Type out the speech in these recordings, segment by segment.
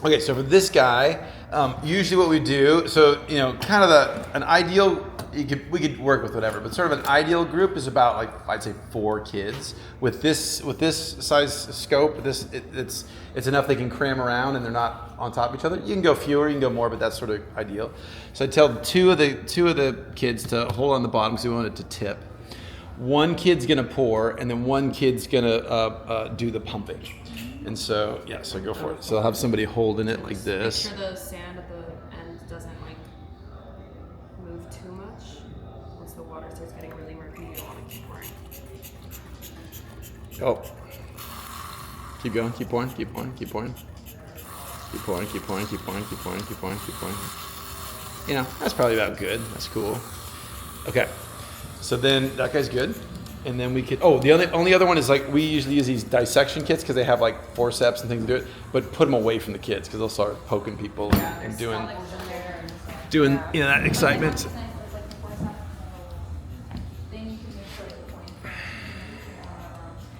Okay, so for this guy, usually what we do, so kind of an ideal, we could work with whatever, but sort of an ideal group is about like I'd say 4 kids with this size scope. It's enough they can cram around and they're not on top of each other. You can go fewer, you can go more, but that's sort of ideal. So I tell two of the kids to hold on the bottom because we want it to tip. One kid's gonna pour, and then one kid's gonna do the pumping. And so, so go for it. So I'll have somebody holding it like this. Make sure the sand at the end doesn't move too much. Once the water starts getting really murky, you don't want to keep pouring. Oh. Keep going, keep pouring, keep pouring, keep pouring. Keep pouring, keep pouring, keep pouring, keep pouring, keep pouring, keep pouring. That's probably about good. That's cool. Okay. So then that guy's good. And then we could, the only other one is we usually use these dissection kits because they have forceps and things to do it, but put them away from the kids because they'll start poking people and doing that excitement.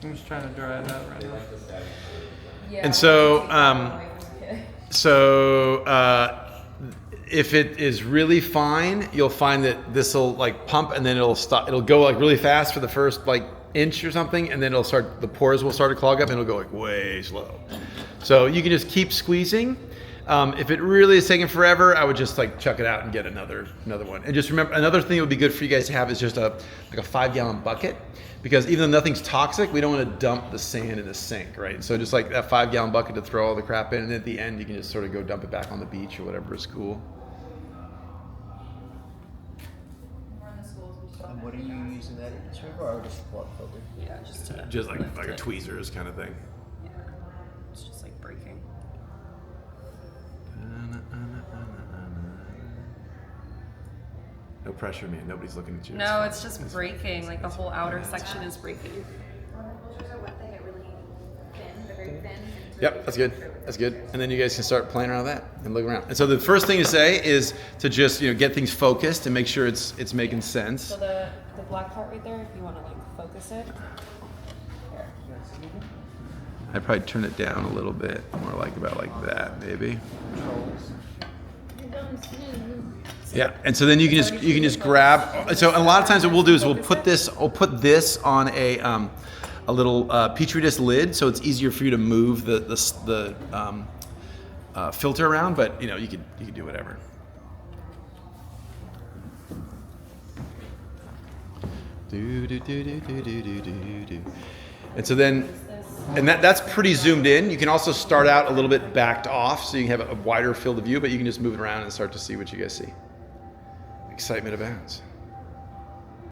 I'm just trying to dry it out right now. And if it is really fine, you'll find that this will pump and then it'll stop. It'll go really fast for the first inch or something, and then the pores will start to clog up and it'll go way slow. So you can just keep squeezing. If it really is taking forever, I would just chuck it out and get another one. And just remember, another thing that would be good for you guys to have is just a 5-gallon bucket, because even though nothing's toxic, we don't want to dump the sand in the sink, right? So just that 5-gallon bucket to throw all the crap in, and at the end you can just sort of go dump it back on the beach or whatever is cool. And what are you using that in or just water filter? Yeah, Just like a tweezers kind of thing. Yeah, it's just breaking. No pressure, man. Nobody's looking at you. No, it's just breaking. The whole outer section is breaking. Yep, that's good. That's good. And then you guys can start playing around with that and look around. And so the first thing to say is to just get things focused and make sure it's making sense. So the black part right there, if you want to focus it. Here. I'd probably turn it down a little bit, more about that maybe. Yeah, and so then you can just grab. So a lot of times what we'll do is we'll put this on a little Petri dish lid, so it's easier for you to move the filter around. But you could do whatever. And so then, that's pretty zoomed in. You can also start out a little bit backed off, so you can have a wider field of view, but you can just move it around and start to see what you guys see. Excitement abounds.